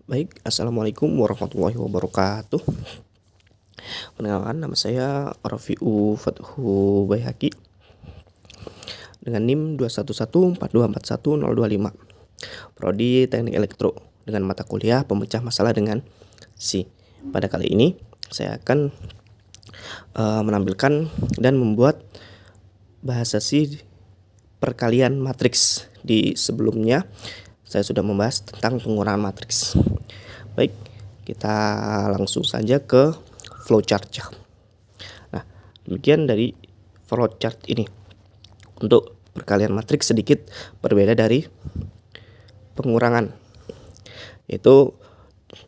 Baik, Assalamualaikum warahmatullahi wabarakatuh. Perkenalkan, nama saya Rafiu Fathu Baihaqi dengan NIM 21142410025. Prodi Teknik Elektro dengan mata kuliah pemecah masalah dengan C. Pada kali ini saya akan menampilkan dan membuat bahasa C perkalian matriks. Di sebelumnya saya sudah membahas tentang pengurangan matriks. Baik, kita langsung saja ke flowchart. Nah, demikian dari flowchart ini. Untuk perkalian matriks sedikit berbeda dari pengurangan. Yaitu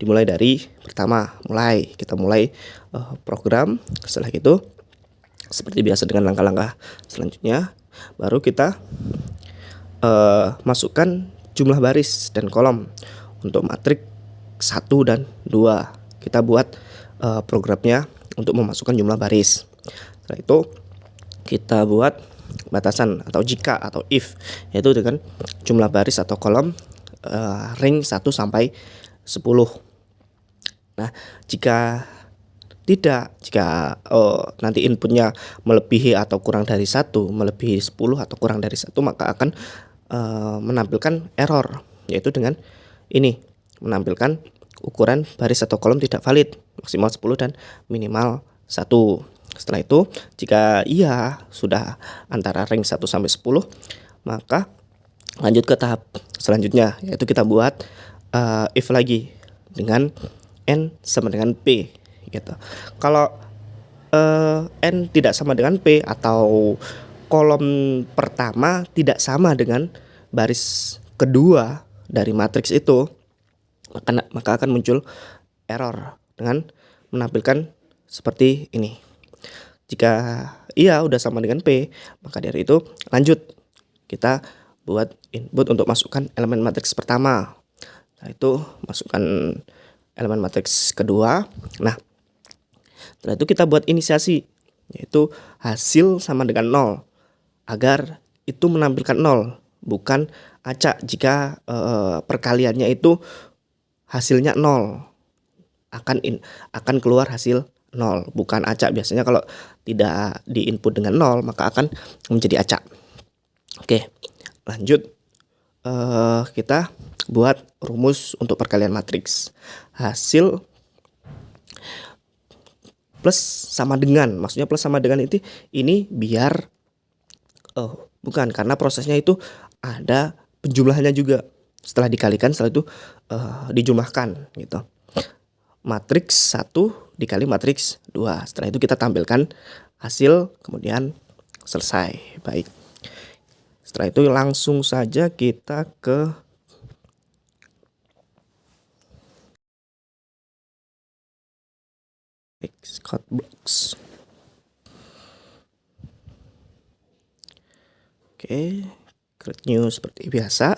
dimulai dari pertama, kita mulai program. Setelah itu seperti biasa dengan langkah-langkah selanjutnya, baru kita masukkan jumlah baris dan kolom. Untuk matriks 1 dan 2 kita buat programnya untuk memasukkan jumlah baris. Setelah itu kita buat batasan atau jika atau if, yaitu dengan jumlah baris atau kolom ring 1 sampai 10. Nah, jika nanti inputnya melebihi atau kurang dari 1, melebihi 10 atau kurang dari 1, maka akan menampilkan error, yaitu dengan ini menampilkan ukuran baris atau kolom tidak valid, maksimal 10 dan minimal 1. Setelah itu jika iya sudah antara ring 1 sampai 10, maka lanjut ke tahap selanjutnya, yaitu kita buat if lagi dengan n sama dengan p gitu. Kalau n tidak sama dengan p atau kolom pertama tidak sama dengan baris kedua dari matriks itu, maka akan muncul error dengan menampilkan seperti ini. Jika iya udah sama dengan P, maka dari itu lanjut kita buat input untuk masukkan elemen matriks pertama. Nah, itu masukkan elemen matriks kedua. Nah, setelah itu kita buat inisiasi, yaitu hasil sama dengan 0, agar itu menampilkan 0, bukan acak. Jika perkaliannya itu hasilnya 0, akan keluar hasil 0, bukan acak. Biasanya kalau tidak di input dengan 0, maka akan menjadi acak. Oke, lanjut. Kita buat rumus untuk perkalian matriks. Hasil plus sama dengan, maksudnya plus sama dengan ini biar bukan, karena prosesnya itu ada penjumlahannya juga. Setelah dikalikan, setelah itu dijumlahkan gitu. Matriks 1 dikali matriks 2. Setelah itu kita tampilkan hasil, kemudian selesai. Baik. Setelah itu langsung saja kita ke Xcode Blocks. Oke, create new seperti biasa.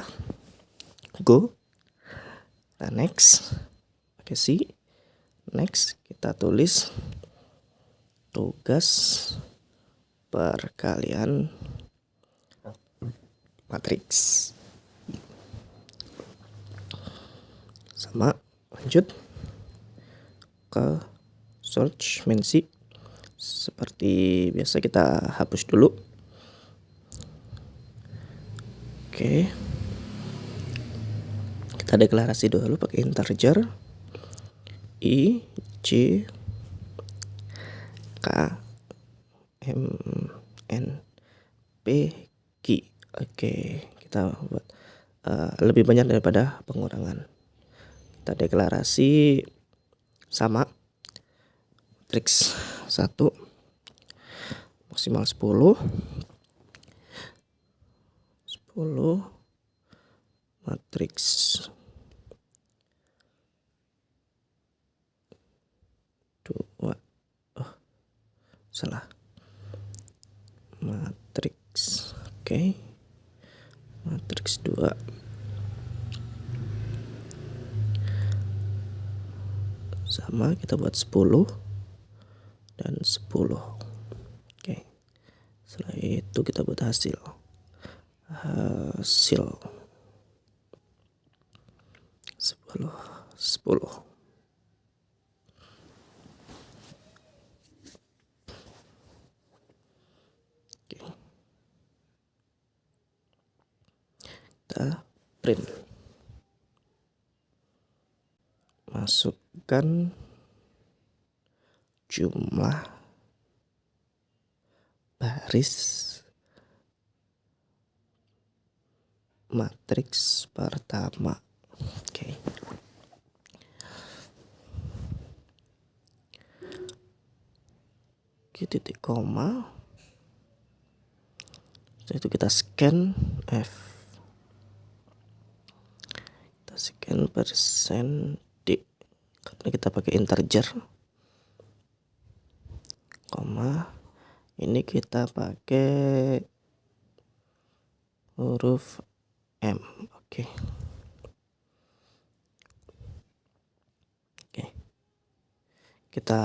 Go. Nah, next. Oke, C. Next, kita tulis tugas perkalian matriks. Sama, lanjut ke search mensi. Seperti biasa kita hapus dulu. Oke. Kita deklarasi dulu pakai integer I, J, K, M, N, P, Q. Oke, kita buat lebih banyak daripada pengurangan. Kita deklarasi sama matriks 1 maksimal 10 matriks 2 salah matriks. Oke, matriks 2 sama, kita buat 10 dan 10. Oke, setelah itu kita buat hasil 10. 10. Oke. Kita print. Masukkan jumlah baris matriks pertama. Oke. Titik koma. Setelah itu kita scan F. Kita scan persen D karena kita pakai integer. Koma. Ini kita pakai huruf M. Oke. Oke. Kita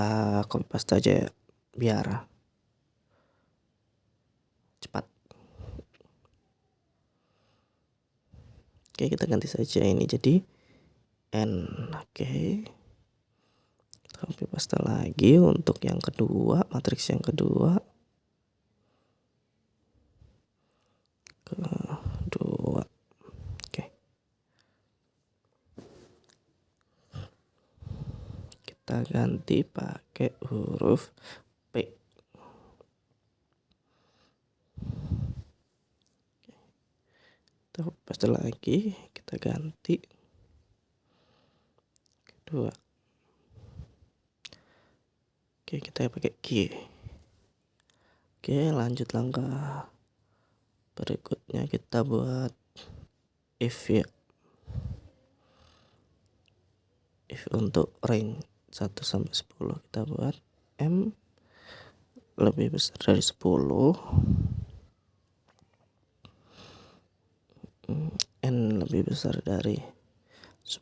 copy paste aja ya, biar cepat. Oke, kita ganti saja ini jadi N. Oke. Kita copy paste lagi untuk yang kedua, matriks yang kedua. Oke. Kita ganti pakai huruf P. Kita paste lagi, kita ganti kedua. Oke, kita pakai G. Oke, lanjut langkah berikutnya, kita buat if ya. If untuk range 1 sampai 10 kita buat M lebih besar dari 10, N lebih besar dari 10,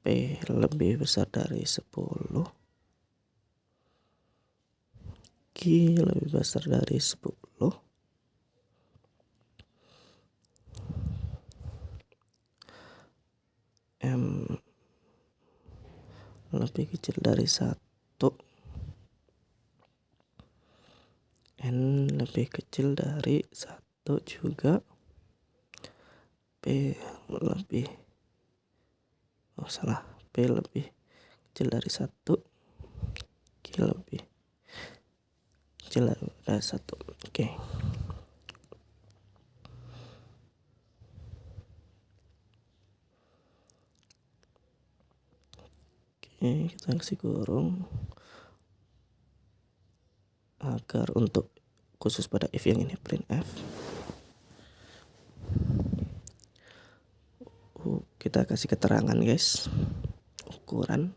P lebih besar dari 10, Q lebih besar dari 10, M lebih kecil dari 1, N lebih kecil dari 1 juga, P lebih kecil dari 1, Q lebih kecil dari 1. Oke. Oke, kita kasih kurung agar untuk khusus pada if yang ini print F. Kita kasih keterangan guys, ukuran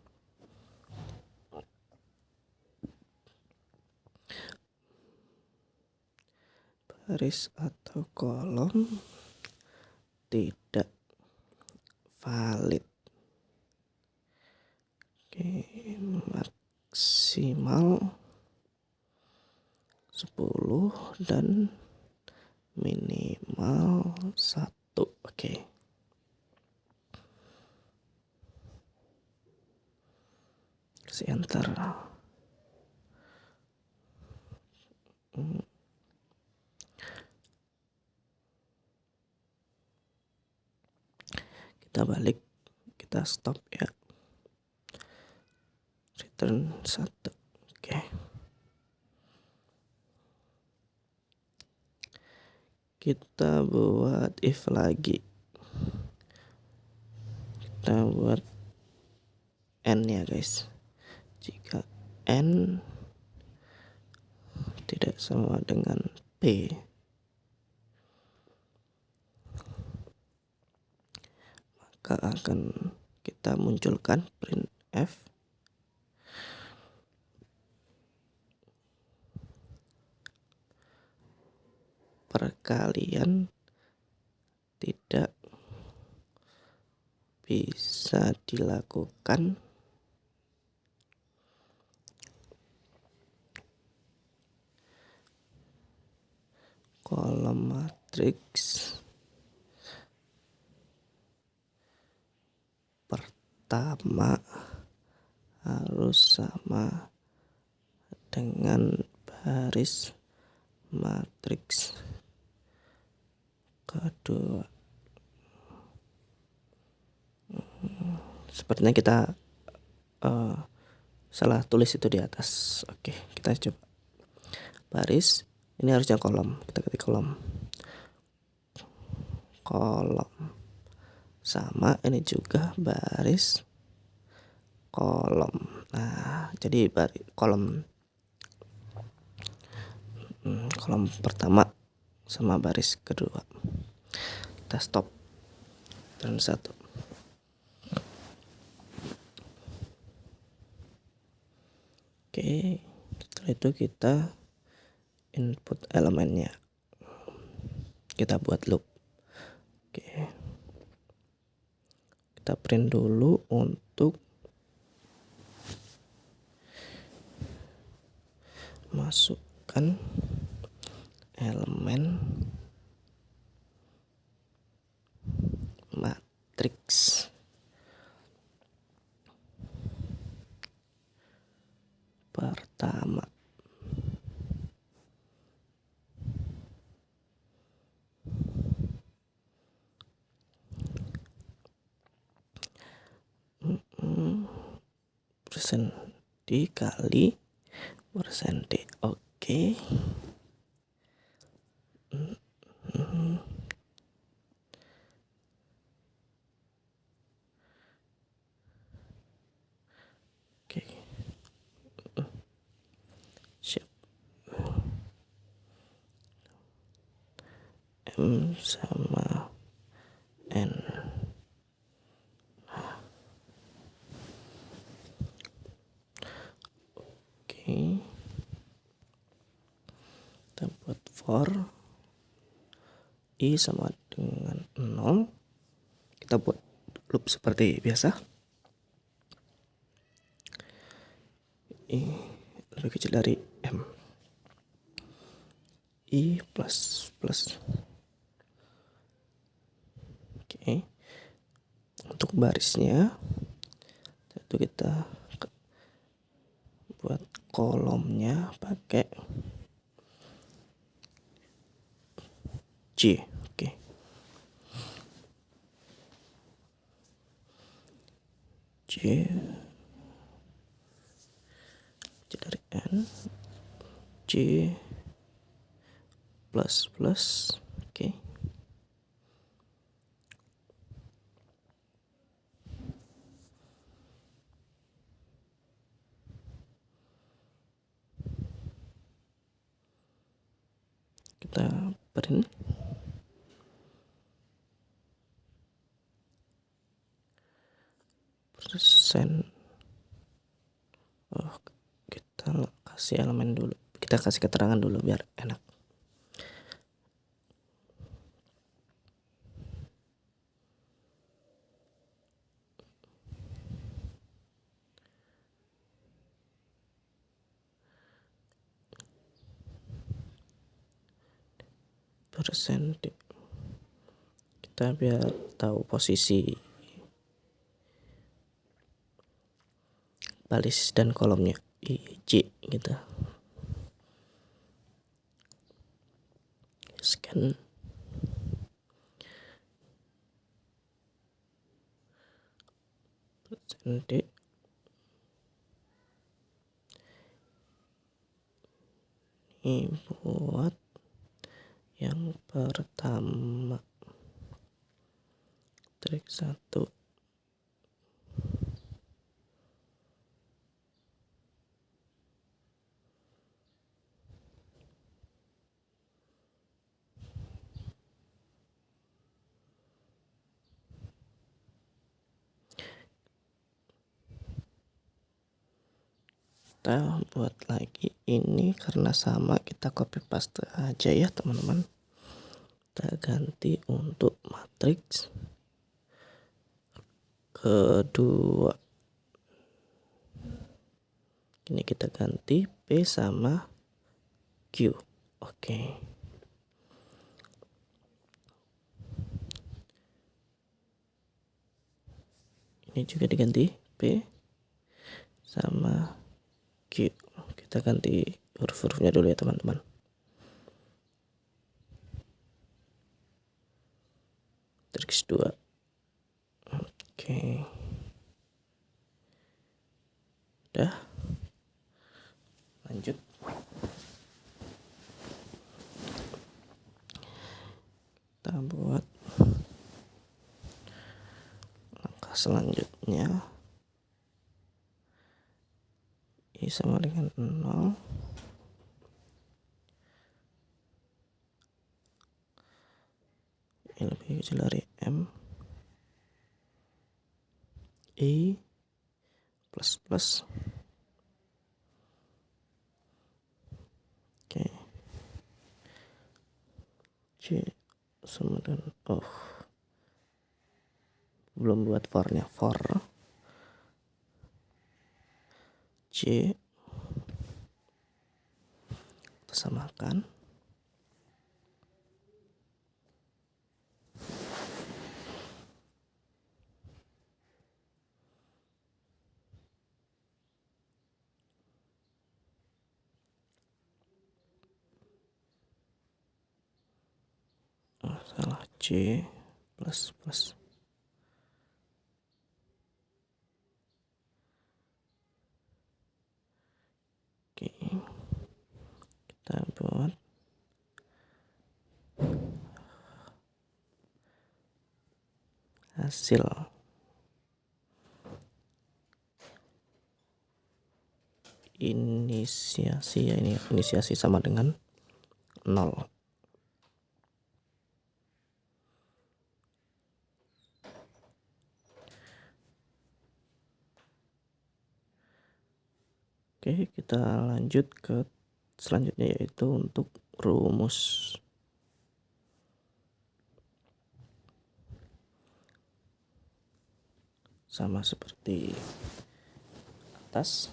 baris atau kolom tidak valid. Oke, maksimal 10 dan minimal 1. Oke. Kasih enter. Kita balik, kita stop ya, return 1. Oke. Kita buat if lagi, kita buat N ya guys. Jika N tidak sama dengan P, maka akan kita munculkan print F perkalian tidak bisa dilakukan kolom matriks pertama harus sama dengan baris matriks kedua. Sepertinya kita salah tulis itu di atas. Oke, kita coba baris, ini harusnya kolom, kita ketik kolom sama, ini juga baris kolom. Nah, jadi kolom pertama sama baris kedua. Kita stop dan 1. Oke, setelah itu kita input elemennya, kita buat loop. Oke, kita print dulu untuk masukkan elemen matriks pertama. Persen dikali persen D. Oke. Oke. Siap. M sama N. Oke. Kita buat for I sama dengan 0. Kita buat loop seperti biasa. I lebih kecil dari M. I plus. Oke. Untuk barisnya itu kita buat kolomnya pakai J. Oke. J dari N, J plus. Oke. Kita print. Persen. Kita kasih elemen dulu. Kita kasih keterangan dulu biar enak. Persen D. Kita biar tahu posisi baris dan kolomnya J gitu. Scan. Persen D. Ini buat yang pertama. Trik 1. Kita buat lagi ini karena sama, kita copy paste aja ya teman-teman. Kita ganti untuk matriks kedua. Ini kita ganti P sama Q. Oke. Ini Ini juga diganti P sama Q. Kita ganti huruf-hurufnya dulu ya teman-teman. Matriks 2. Oke. Udah. Lanjut. Kita buat langkah selanjutnya. I sama dengan 0. I lebih kecil dari M. I plus plus. Oke. C sama dengan belum buat for-nya. For C kita samakan. Salah, C plus plus. Oke, kita buat hasil. Inisiasi ya, ini inisiasi sama dengan 0. Oke, kita lanjut ke selanjutnya, yaitu untuk rumus. Sama seperti atas.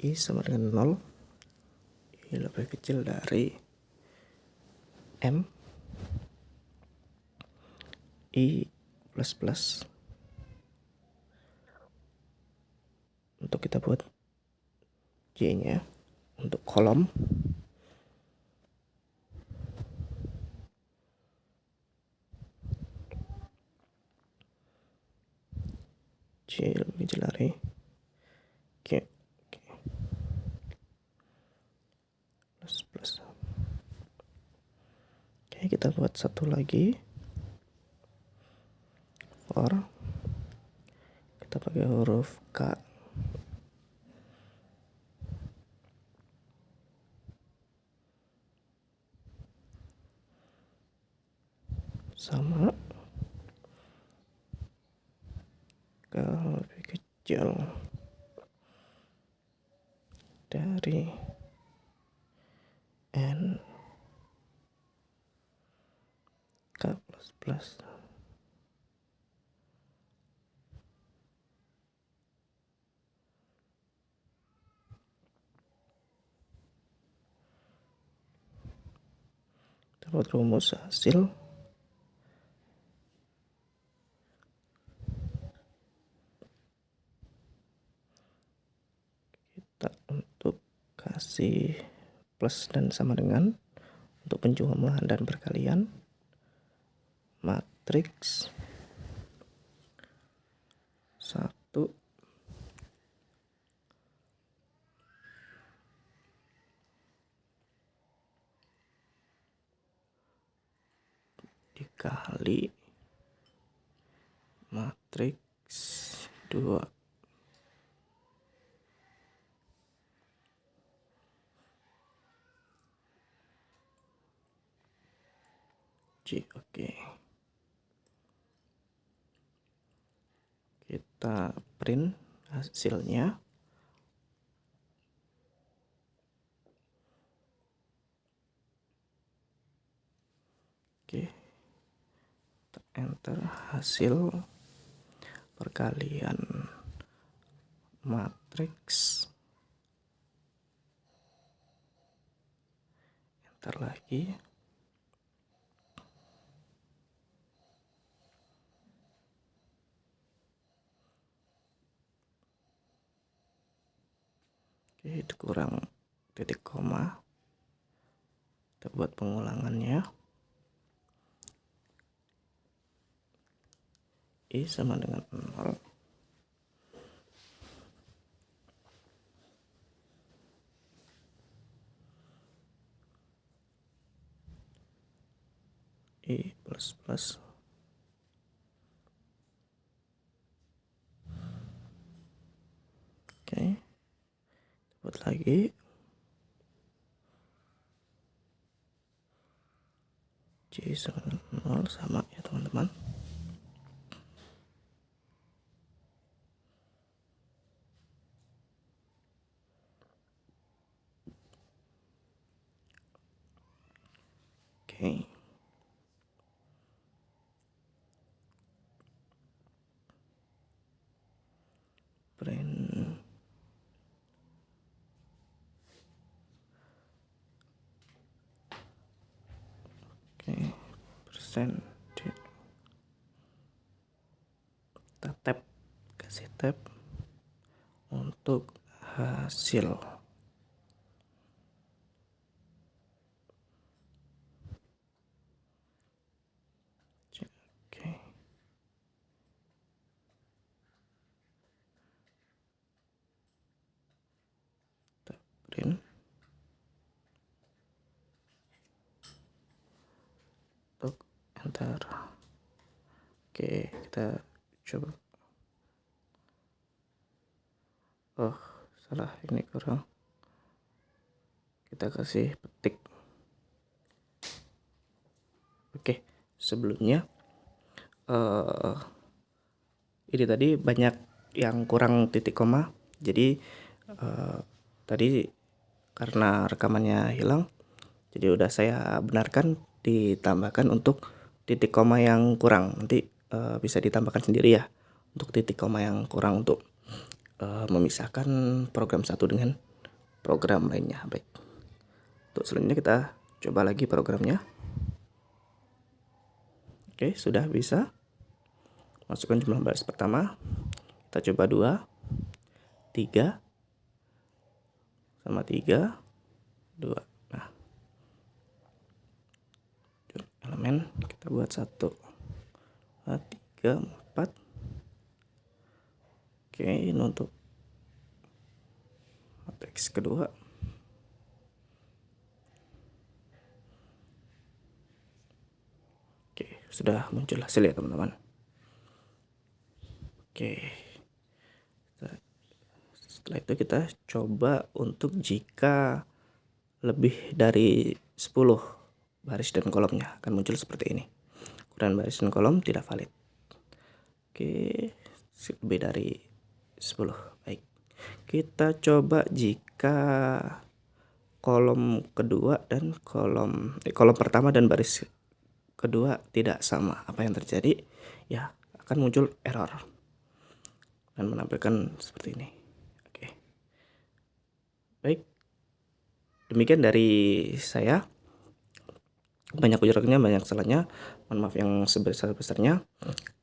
I sama dengan 0. I lebih kecil dari M. I plus plus. Untuk kita buat J-nya untuk kolom. J lebih kecil dari Q. Plus plus. Oke, kita buat satu lagi. For kita pakai huruf K. Sama K lebih kecil dari N K plus plus. Dapat rumus hasil. Kita untuk kasih plus dan sama dengan, untuk penjumlahan dan perkalian, matriks 1 dikali matriks 2. Oke. Kita print hasilnya. Oke. Kita enter hasil perkalian matriks. Enter lagi. kurang titik koma. Kita buat pengulangannya. I sama dengan 0. I plus plus. Oke, buat lagi. J sama dengan 0 sama ya teman-teman. Oke. Print. Oke, persen. Kita tab, kasih tab untuk hasil. Oke. Kita print. Untuk enter. Oke, kita coba. Oh, salah, ini kurang. Kita kasih petik. Oke, sebelumnya ini tadi banyak yang kurang titik koma. Jadi tadi karena rekamannya hilang, jadi udah saya benarkan ditambahkan untuk titik koma yang kurang. Nanti bisa ditambahkan sendiri ya untuk titik koma yang kurang untuk memisahkan program satu dengan program lainnya. Baik, untuk selanjutnya kita coba lagi programnya. Oke, sudah bisa. Masukkan jumlah baris pertama. Kita coba 2, 3 sama 3, 2. Nah, elemen kita buat 1, 2, 3, 4. Oke, ini untuk matriks kedua. Oke, sudah muncul hasil ya teman-teman. Oke, setelah itu kita coba untuk jika lebih dari 10 baris dan kolomnya akan muncul seperti ini. Ukuran baris dan kolom tidak valid. Oke, lebih dari 10. Baik, kita coba jika kolom kedua dan kolom pertama dan baris kedua tidak sama. Apa yang terjadi? Ya, akan muncul error dan menampilkan seperti ini. Oke, baik, demikian dari saya. Banyak ujarannya, banyak salahnya. Mohon maaf yang sebesar-besarnya.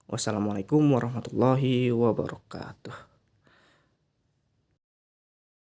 Wassalamualaikum warahmatullahi wabarakatuh.